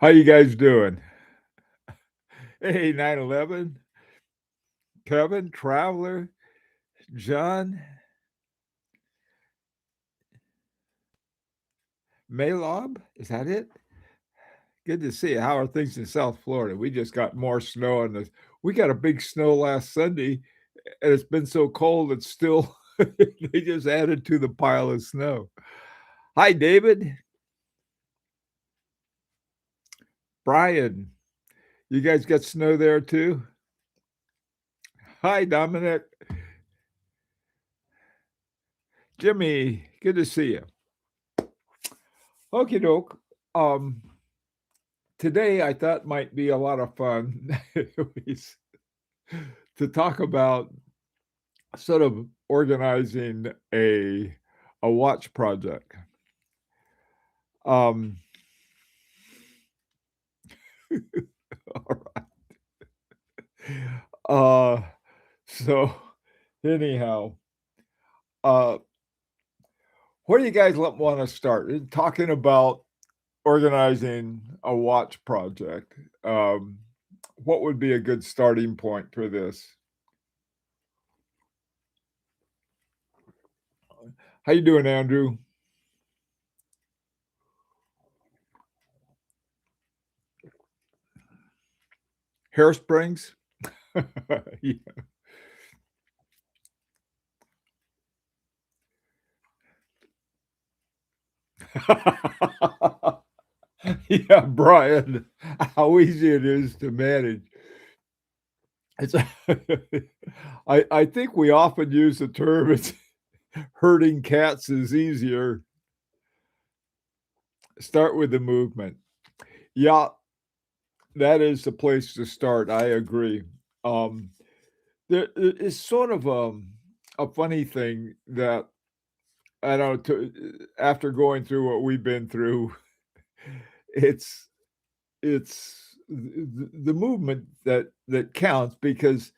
How you guys doing? Hey, 9/11, Kevin, Traveler, John, Malob, is that it? Good to see you. How are things in South Florida? We just got more snow on this. We got a big snow last Sunday, and it's been so cold it's still they just added to the pile of snow. Hi, David, Brian. You guys got snow there too? Hi, Dominic, Jimmy. Good to see you. Okie doke. Um, Today I thought might be a lot of fun is to talk about sort of organizing a watch project. Um, all right. Uh, so anyhow, uh, where do you guys want to start? Talking about organizing a watch project. What would be a good starting point for this? How you doing, Andrew? Hairsprings? Yeah. Yeah, Brian, how easy it is to manage. It's I think we often use the term it's herding cats is easier. Start with the movement. Yeah, that is the place to start. I agree. Um, there is sort of a funny thing that I don't after going through what we've been through, it's it's the movement that counts because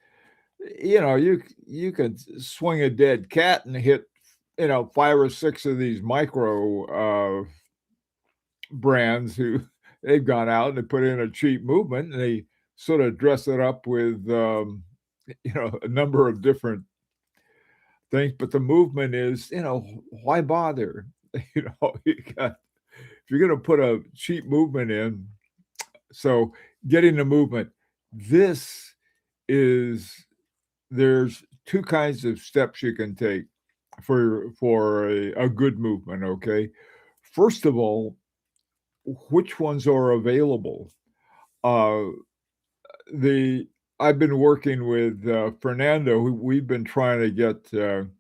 you could swing a dead cat and hit 5 or 6 of these micro brands who they've gone out and they put in a cheap movement and they sort of dress it up with a number of different things, but the movement is, why bother? You got if you're going to put a cheap movement in. So getting the movement, this is there's two kinds of steps you can take for a good movement. Okay, first of all, which ones are available? Uh, the I've been working with Fernando. We've been trying to get.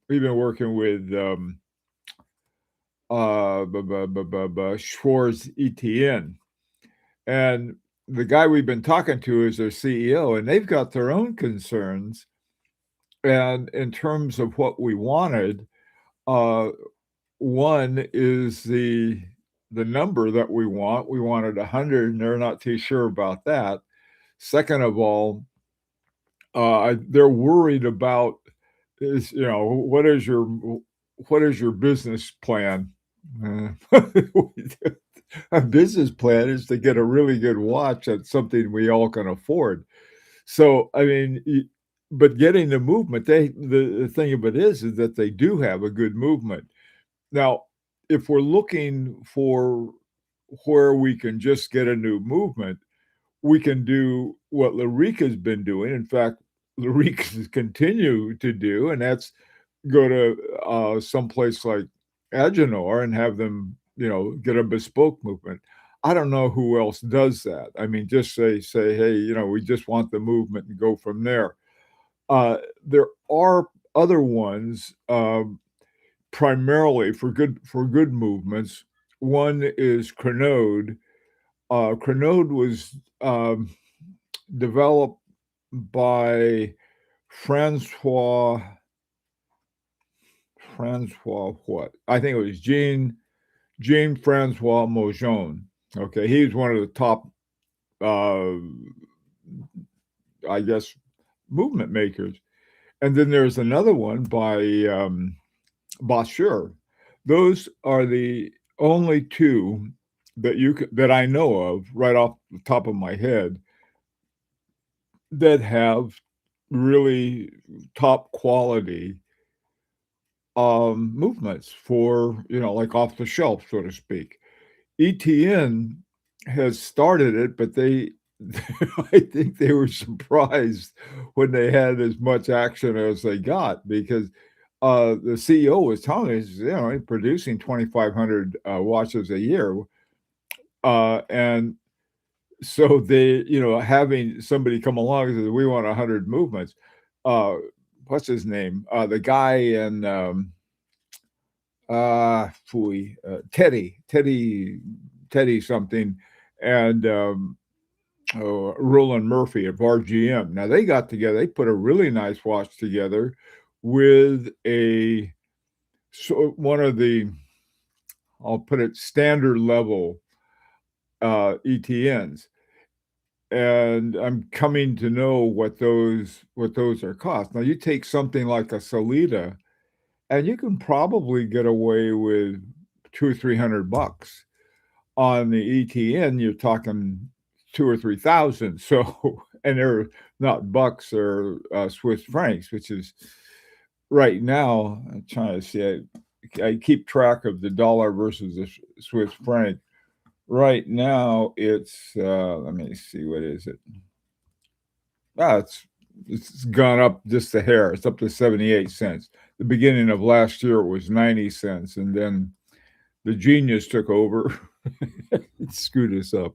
We've been working with Schwarz ETN, and the guy we've been talking to is their CEO, and they've got their own concerns. And in terms of what we wanted, uh, one is the number that we want. We wanted 100, and they're not too sure about that. Second of all, they're worried about is what is your business plan? Uh, a business plan is to get a really good watch that's something we all can afford. So, I mean, but getting the movement, the thing of it is that they do have a good movement. Now, if we're looking for where we can just get a new movement, we can do what Larica's been doing. In fact, Larica's continue to do, and that's go to someplace like Agenor and have them, get a bespoke movement. I don't know who else does that. I mean, just say, hey, we just want the movement and go from there. There are other ones, primarily for good movements. One is Crenode. Crenode was developed by Francois what? I think it was Jean Francois Mojon. Okay, he's one of the top, uh, I guess, movement makers. And then there's another one by Bashir. Those are the only two that I know of right off the top of my head that have really top quality movements for, like off the shelf, so to speak. ETN has started it, but they I think they were surprised when they had as much action as they got because the CEO was telling us, producing 2,500 watches a year. And so they, having somebody come along and say, we want 100 movements. Uh, what's his name? The guy in Teddy something, and Roland Murphy of RGM. Now they got together. They put a really nice watch together with one of the, I'll put it, standard level ETNs, and I'm coming to know what those are cost. Now you take something like a Salida, and you can probably get away with $200-300 on the ETN. You're talking 2 or 3 thousand. So, and they're not bucks or Swiss francs, which is right now. I'm trying to see. I keep track of the dollar versus the Swiss franc. Right now, it's let me see, what is it? Ah, it's gone up just a hair. It's up to 78 cents. The beginning of last year it was 90 cents, and then the genius took over. It screwed us up.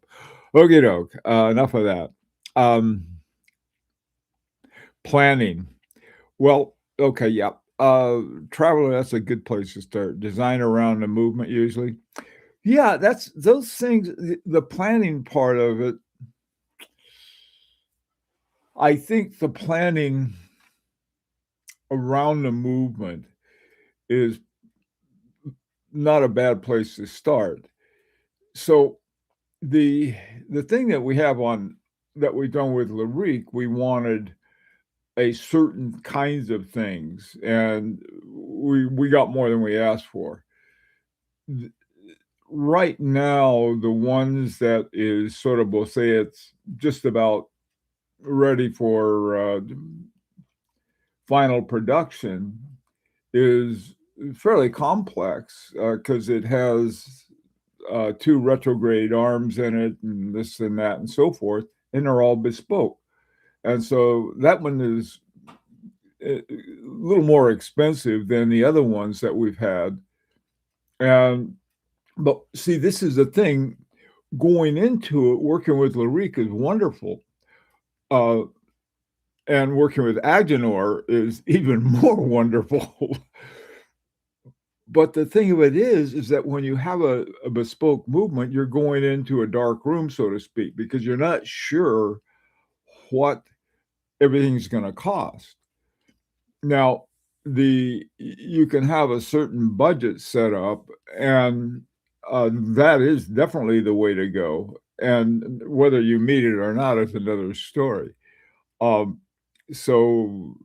Okie doke. Enough of that. Um, Planning. Well, okay, yeah. Traveler, that's a good place to start. Design around the movement, usually. Yeah, that's those things. The planning part of it, I think the planning around the movement is not a bad place to start. So the the thing that we have on that we've done with Larique, we wanted a certain kinds of things, and we got more than we asked for. Right now, the ones that is sort of, we'll say it's just about ready for final production is fairly complex because it has two retrograde arms in it and this and that and so forth, and they're all bespoke. And so that one is a little more expensive than the other ones that we've had. And but see, this is the thing. Going into it, working with Larique is wonderful. Uh, and working with Agenor is even more wonderful. But the thing of it is that when you have a bespoke movement, you're going into a dark room, so to speak, because you're not sure what everything's going to cost. Now, you can have a certain budget set up, and that is definitely the way to go. And whether you meet it or not is another story. Um, so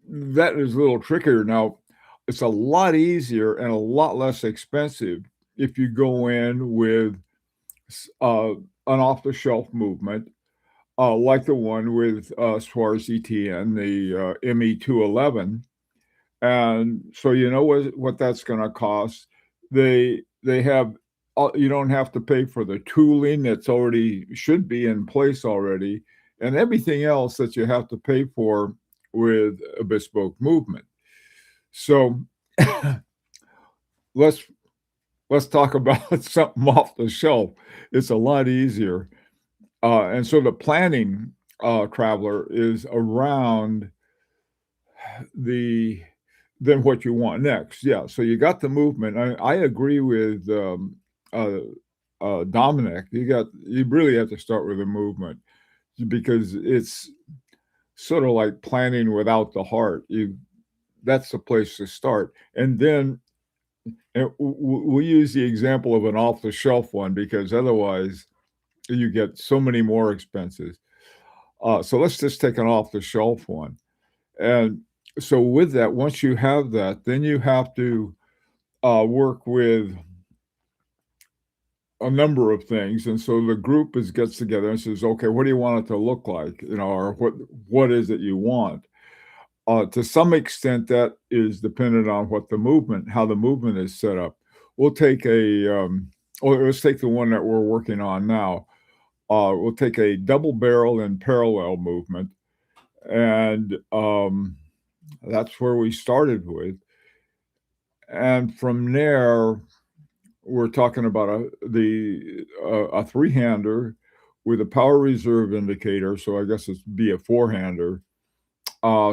that is a little trickier. Now, it's a lot easier and a lot less expensive if you go in with an off-the-shelf movement, like the one with Suarez ETN, the ME211, and so you know what that's going to cost. They have you don't have to pay for the tooling that's already should be in place already, and everything else that you have to pay for with a bespoke movement. So let's let's talk about something off the shelf. It's a lot easier, and so the planning traveler is around the then what you want next. Yeah, so you got the movement. I agree with uh, Dominic. You really have to start with the movement because it's sort of like planning without the heart. You That's the place to start, and then we use the example of an off the shelf one because otherwise you get so many more expenses. So let's just take an off the shelf one. And so with that, once you have that, then you have to work with a number of things, and so the group gets together and says, "Okay, what do you want it to look like?" Or what is it you want? To some extent, that is dependent on how the movement is set up. We'll take or let's take the one that we're working on now. We'll take a double barrel and parallel movement, and that's where we started with. And from there, we're talking about a three-hander with a power reserve indicator. So I guess it's be a four-hander,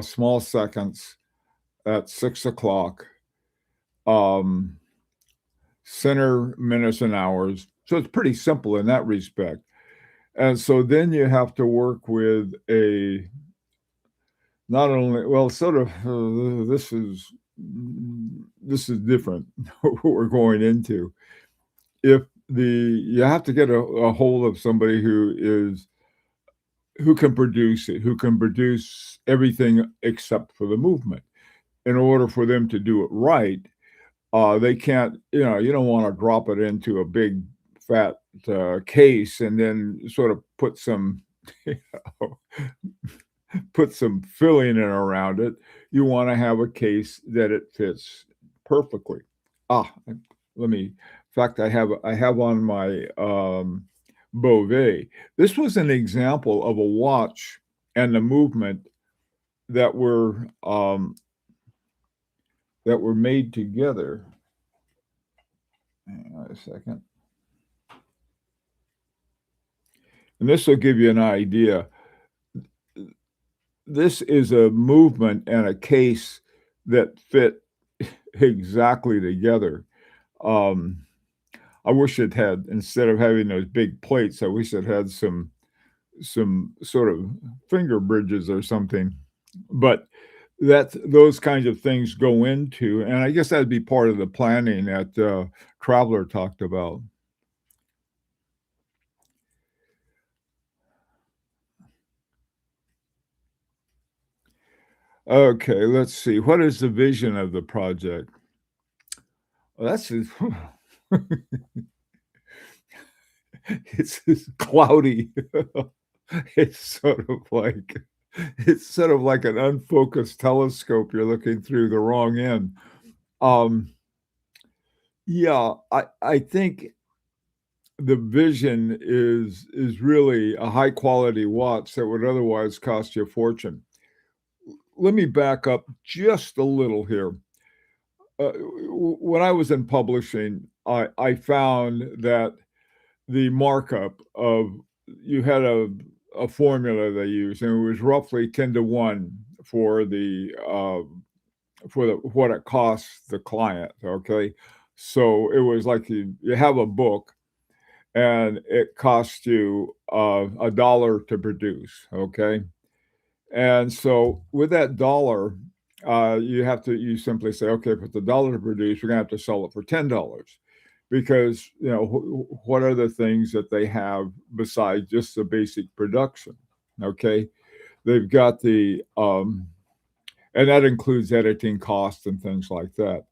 small seconds at 6 o'clock, um, center minutes and hours. So it's pretty simple in that respect. And so then you have to work with a not only well, sort of this is different what we're going into. If the You have to get a hold of somebody who can produce it, who can produce everything except for the movement. In order for them to do it right, they can't, you don't want to drop it into a big fat case and then sort of you know, put some filling in around it. You want to have a case that it fits perfectly. Ah, let me. In fact, I have on my Beauvais. This was an example of a watch and the movement that were made together. Hang on a second. And this will give you an idea. This is a movement and a case that fit exactly together. Um, I wish it had, instead of having those big plates, I wish it had some sort of finger bridges or something. But those kinds of things go into, and I guess that'd be part of the planning that Traveler talked about. Okay, let's see. What is the vision of the project? Well, it's cloudy. It's sort of like an unfocused telescope. You're looking through the wrong end. Um, yeah, I think the vision is really a high quality watch that would otherwise cost you a fortune. Let me back up just a little here. When I was in publishing, I found that the markup of you had a formula they used, and it was roughly 10 to 1 for the what it costs the client. Okay, so it was like you have a book and it costs you $1 to produce. Okay, and so with that dollar, you simply say, okay, if it's $1 to produce, we're gonna have to sell it for $10 because what are the things that they have besides just the basic production? Okay, they've got and that includes editing costs and things like that.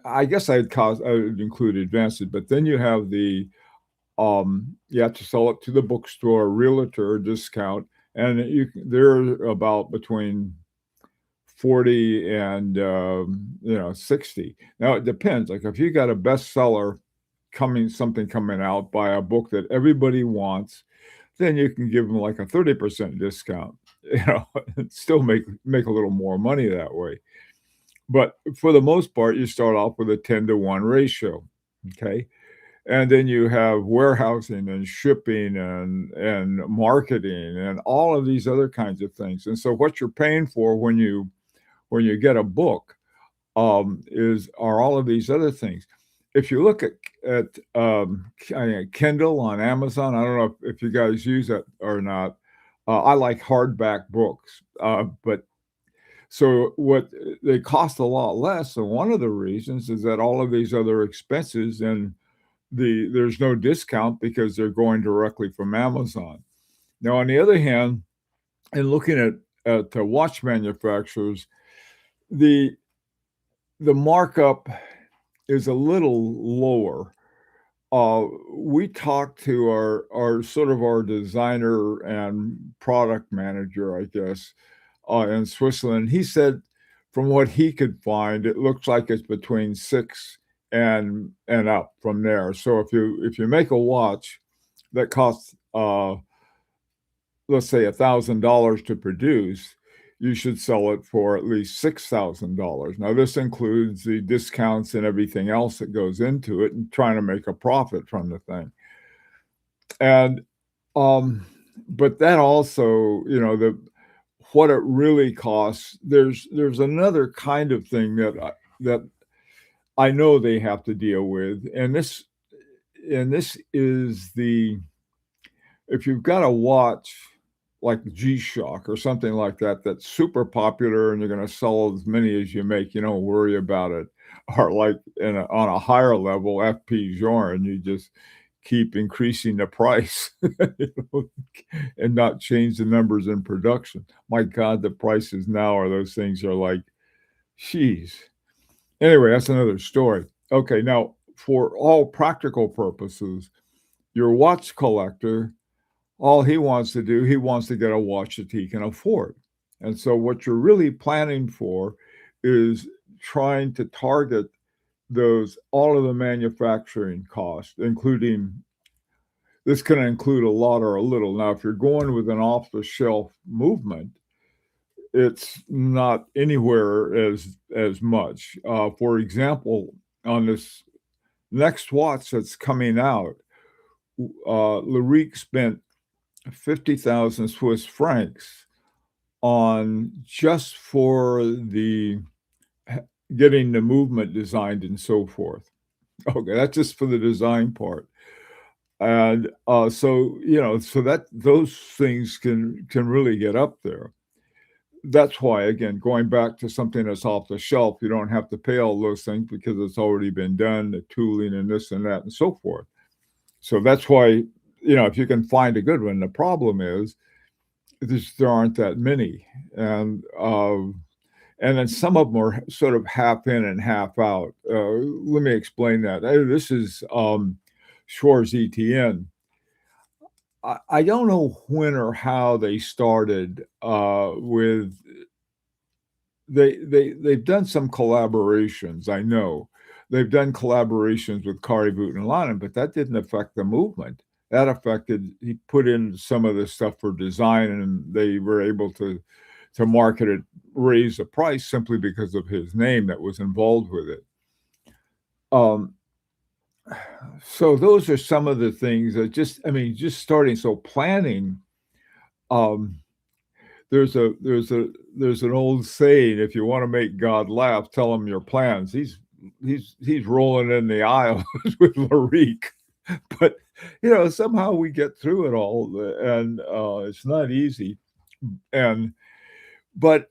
I guess I would include advances, but then you have to sell it to the bookstore, realtor discount, and they're about between 40 and 60. Now it depends. Like if you got a bestseller something coming out by a book that everybody wants, then you can give them like a 30% discount, and still make a little more money that way. But for the most part, you start off with a 10 to 1 ratio. Okay. And then you have warehousing and shipping and marketing and all of these other kinds of things. And so what you're paying for when you get a book are all of these other things. If you look at Kindle on Amazon, I don't know if you guys use it or not. I like hardback books, but so what they cost a lot less. And one of the reasons is that all of these other expenses and there's no discount because they're going directly from Amazon. Now, on the other hand, in looking at the watch manufacturers, the markup is a little lower. uh, we talked to our sort of our designer and product manager, I guess, in Switzerland. He said from what he could find, it looks like it's between 6 and up from there. So if you make a watch that costs, let's say $1,000 to produce, you should sell it for at least $6,000. Now, this includes the discounts and everything else that goes into it and trying to make a profit from the thing. And, um, but that also, the what it really costs, there's another kind of thing that I know they have to deal with, and this is the if you've got a watch like G-Shock or something like that that's super popular and you're gonna sell as many as you make, you don't worry about it. Or like on a higher level, FP Journe, you just keep increasing the price, know, and not change the numbers in production. My God, the prices now are those things are like, jeez. Anyway, that's another story. Okay, now for all practical purposes, your watch collector, all he wants to do, he wants to get a watch that he can afford. And so what you're really planning for is trying to target those all of the manufacturing costs, including this can include a lot or a little. Now, if you're going with an off-the-shelf movement, it's not anywhere as much. For example, on this next watch that's coming out, Larique spent 50,000 Swiss francs on just for the getting the movement designed and so forth. Okay, that's just for the design part. And so that those things can really get up there. That's why, again, going back to something that's off the shelf, you don't have to pay all those things because it's already been done, the tooling and this and that and so forth. So that's why, if you can find a good one, the problem is there aren't that many. And then some of them are sort of half in and half out. Let me explain that. This is Schwarz ETN. I don't know when or how they started with they've done some collaborations. I know they've done collaborations with Kari Voutilanen, but that didn't affect the movement. That affected he put in some of the stuff for design, and they were able to market it, raise the price simply because of his name that was involved with it. So those are some of the things that just starting. So planning, um, there's an old saying: if you want to make God laugh, tell him your plans. He's rolling in the aisles with Larique, but somehow we get through it all, and it's not easy. But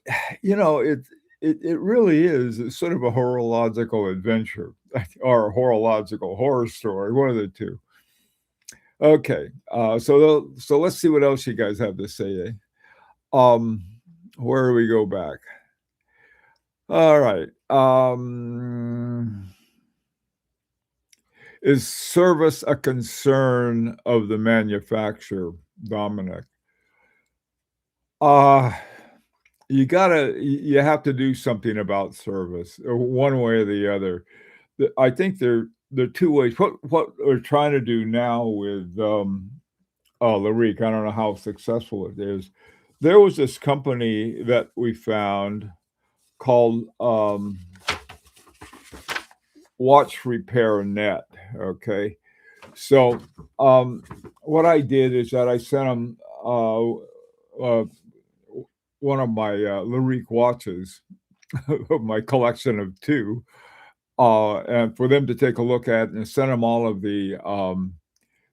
it really is. It's sort of a horological adventure or a horological horror story, one of the two. Okay, so let's see what else you guys have to say. Where do we go back? All right. Is service a concern of the manufacturer, Dominic? You have to do something about service, one way or the other. I think there are two ways. What we're trying to do now with Larique, I don't know how successful it is. There was this company that we found called Watch Repair Net. Okay, so what I did is that I sent them one of my Larique watches of my collection of two, and for them to take a look at and send them all of the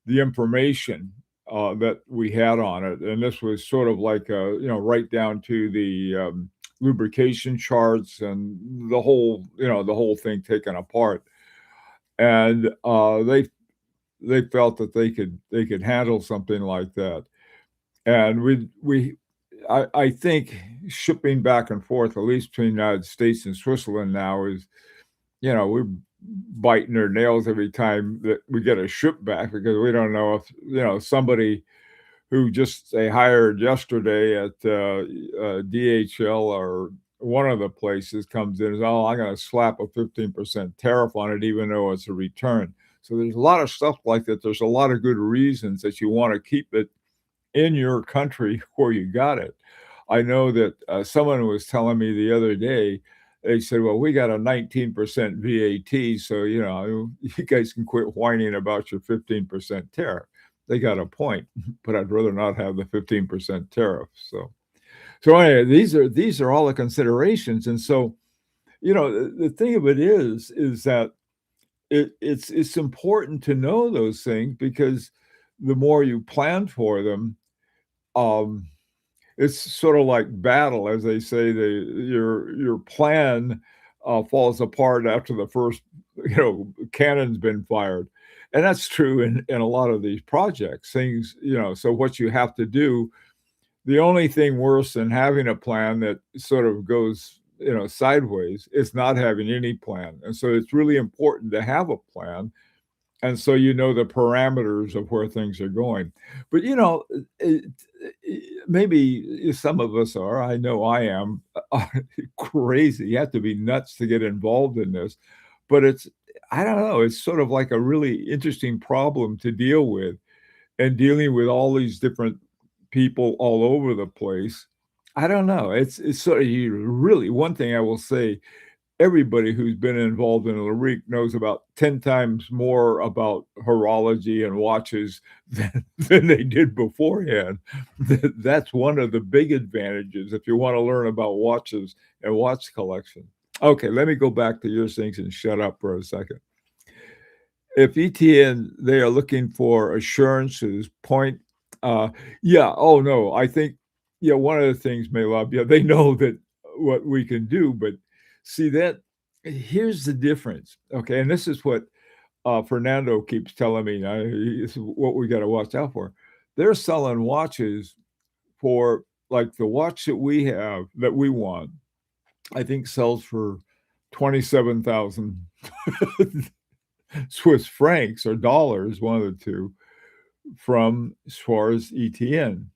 information that we had on it. And this was sort of like right down to the lubrication charts and the whole thing taken apart. And they felt that they could handle something like that. And I think shipping back and forth, at least between the United States and Switzerland now, is we're biting their nails every time that we get a ship back because we don't know if, somebody who just they hired yesterday at DHL or one of the places comes in and says, "Oh, I'm gonna slap a 15% tariff on it even though it's a return." So there's a lot of stuff like that. There's a lot of good reasons that you wanna keep it in your country where you got it. I know that, someone was telling me the other day, they said, "Well, we got a 19% VAT, so, you guys can quit whining about your 15% tariff." They got a point, but I'd rather not have the 15% tariff, so anyway, these are all the considerations, and so, the thing of it is that it's important to know those things because the more you plan for them, um, it's sort of like battle, as they say, your plan, falls apart after the first, cannon's been fired, and that's true in a lot of these projects, things, so what you have to do the only thing worse than having a plan that sort of goes, sideways is not having any plan, and so it's really important to have a plan and so you know the parameters of where things are going. But, maybe some of us are, I know I am, crazy. You have to be nuts to get involved in this, but I don't know, it's sort of like a really interesting problem to deal with, and dealing with all these different people all over the place. I don't know, it's sort of you really one thing I will say everybody who's been involved in LaRouche knows about 10 times more about horology and watches than they did beforehand. That's one of the big advantages if you wanna learn about watches and watch collection. Okay, let me go back to your things and shut up for a second. If ETN, they are looking for assurances, point yeah, oh, no, I think one of the things, Malab, they know that what we can do, but see that here's the difference, okay, and this is what, Fernando keeps telling me, this is what we gotta watch out for. They're selling watches for like, the watch that we have, that we want, I think sells for 27,000 Swiss francs or dollars, one of the 2, from Schwarz ETN.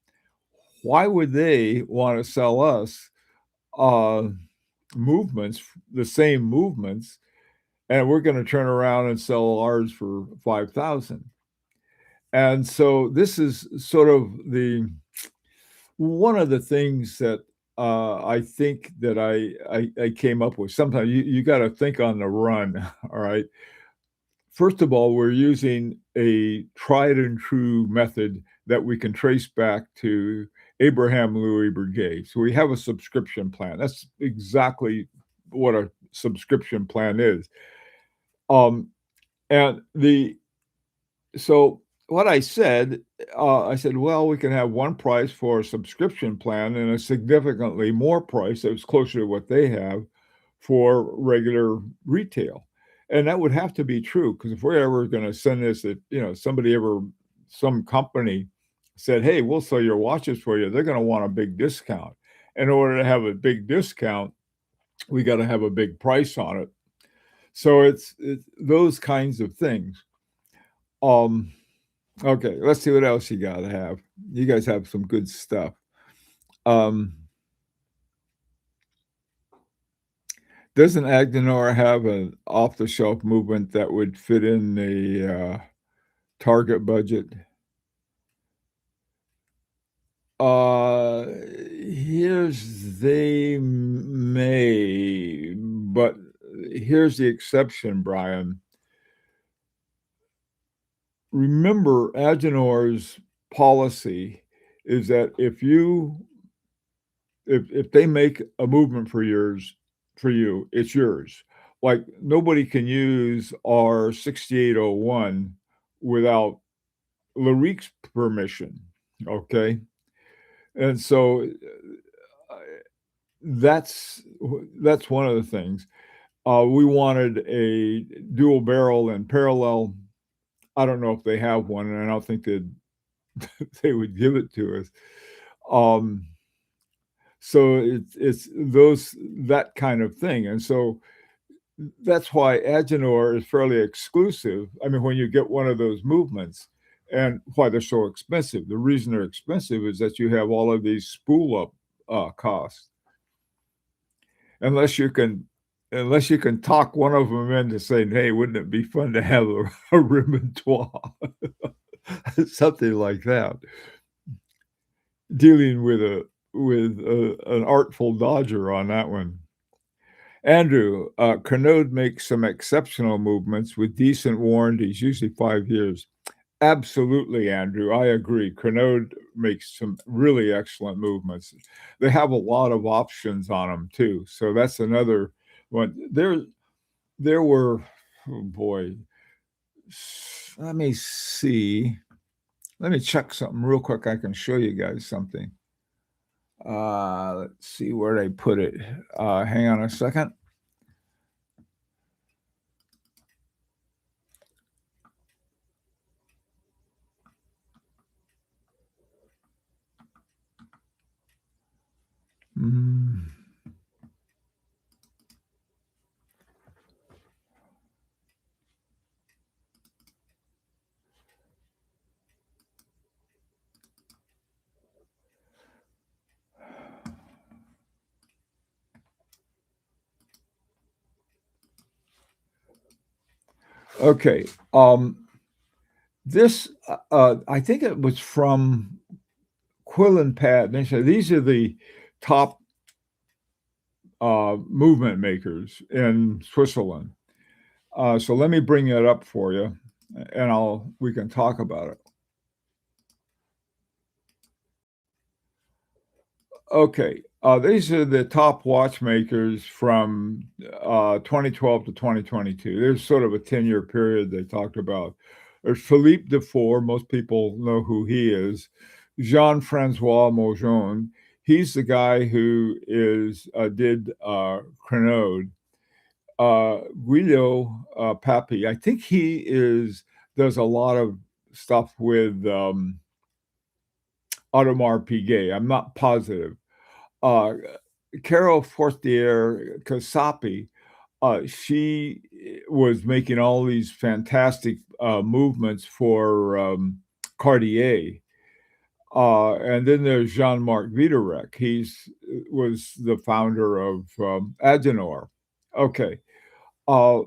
Why would they wanna sell us, uh, movements, the same movements, and we're gonna turn around and sell ours for 5,000? And so this is sort of one of the things that, I think that I came up with. Sometimes you gotta think on the run, all right? First of all, we're using a tried and true method that we can trace back to Abraham Louis Breguet. So we have a subscription plan. That's exactly what a subscription plan is. Um, and the so what I said, well, we can have one price for a subscription plan and a significantly more price that was closer to what they have for regular retail. And that would have to be true because if we're ever going to send this, that some company said, "Hey, we'll sell your watches for you," they're going to want a big discount. In order to have a big discount, we got to have a big price on it. So it's those kinds of things. Um, okay, let's see what else you got to have. You guys have some good stuff. Um, Doesn't Agnor have an off-the-shelf movement that would fit in the, Target budget? Here's they may, but here's the exception, Brian. Remember, Agenor's policy is that if they make a movement for you, it's yours. Like, nobody can use our 6801 without LaRouche's permission, okay? And so, that's one of the things. We wanted a dual barrel and parallel. I don't know if they have one, and I don't think they would give it to us. Um, so it's that kind of thing, and so that's why Agenor is fairly exclusive. I mean, when you get one of those movements and why they're so expensive. The reason they're expensive is that you have all of these spool up costs. Unless you can unless you can talk one of them into saying, "Hey, wouldn't it be fun to have a repertoire?" Something like that. Dealing with an artful dodger on that one. Andrew, Canode makes some exceptional movements with decent warranties, usually 5 years. Absolutely, Andrew, I agree. Canode makes some really excellent movements. They have a lot of options on them too, so that's another one. There were, oh boy, let me see. Let me check something real quick. I can show you guys something. Let's see where they put it. Hang on a second. Mm. Okay. This, I think it was from Quill and Pat. They said these are the top movement makers in Switzerland. So let me bring that up for you, and we can talk about it. Okay, these are the top watchmakers from 2012 to 2022. There's sort of a 10-year period they talked about. There's Philippe Dufour. Most people know who he is. Jean-Francois Mojon. He's the guy who did Crenode. Guido Papi. I think does a lot of stuff with Audemars Piguet. I'm not positive. Uh, Carol Fortier Casapi, she was making all these fantastic movements for Cartier. And then there's Jean-Marc Viderec. Was the founder of Agenor. Okay. Uh,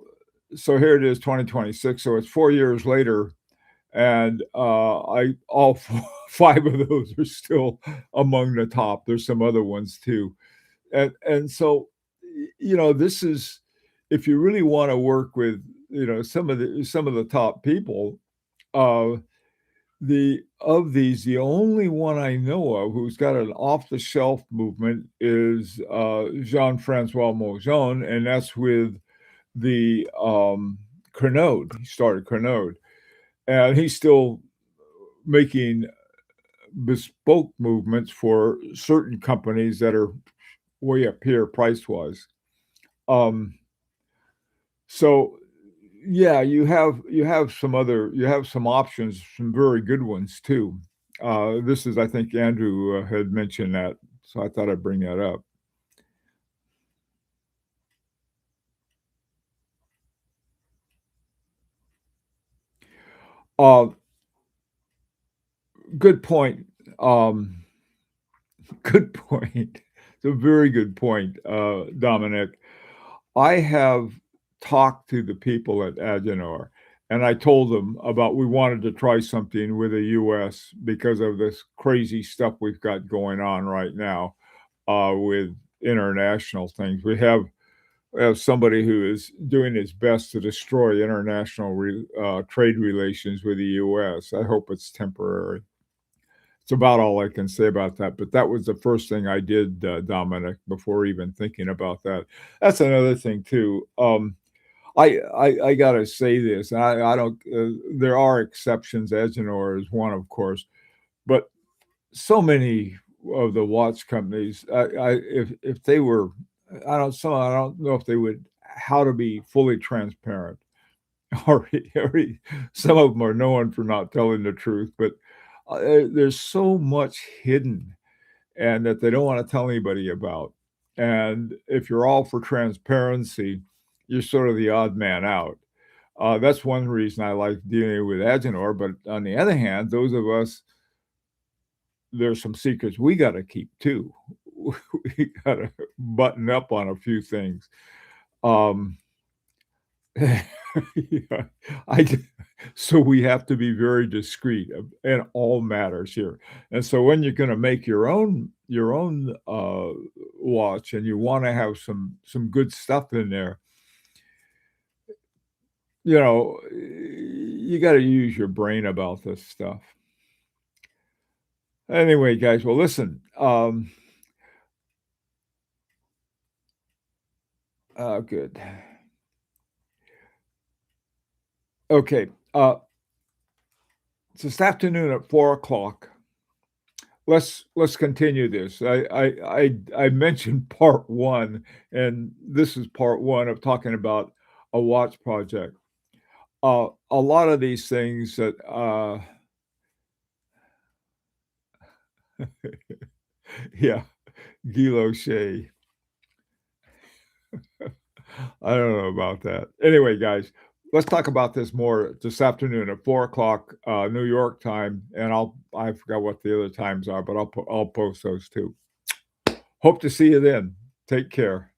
so here it is, 2026. So it's 4 years later, and I all five of those are still among the top. There's some other ones too, and so this is if you really want to work with some of the top people. Uh, the only one I know of who's got an off the shelf movement is Jean Francois Mojon, and that's with the Crenode. He started Crenode, and he's still making bespoke movements for certain companies that are way up here price wise. Um, so yeah, you have some options, some very good ones too. This is, I think Andrew had mentioned that, so I thought I'd bring that up. Uh, Good point. Um, Good point. It's a very good point, Dominic. I have talked to the people at Agenor, and I told them about we wanted to try something with the US because of this crazy stuff we've got going on right now with international things. We have somebody who is doing his best to destroy international trade relations with the US. I hope it's temporary. It's about all I can say about that, but that was the first thing I did, Dominic, before even thinking about that. That's another thing too. I gotta say this, and I don't. There are exceptions. Agenor is one, of course, but so many of the watch companies, if they were, I don't know if they would how to be fully transparent. Already, some of them are known for not telling the truth, but there's so much hidden and that they don't want to tell anybody about. And if you're all for transparency, you're sort of the odd man out. That's one reason I like dealing with Agenor, but on the other hand, those of us there's some secrets we gotta keep too. We gotta button up on a few things. Um, yeah, I d so we have to be very discreet in all matters here, and so when you're gonna make your own watch and you wanna have some good stuff in there, you gotta use your brain about this stuff. Anyway, guys, well, listen, good. Okay, it's this afternoon at 4 o'clock. Let's continue this. I mentioned part 1, and this is part 1 of talking about a watch project. A lot of these things that, yeah, Guilloche. I don't know about that. Anyway, guys, let's talk about this more this afternoon at 4 o'clock, New York time, and I forgot what the other times are, but I'll post those too. Hope to see you then. Take care.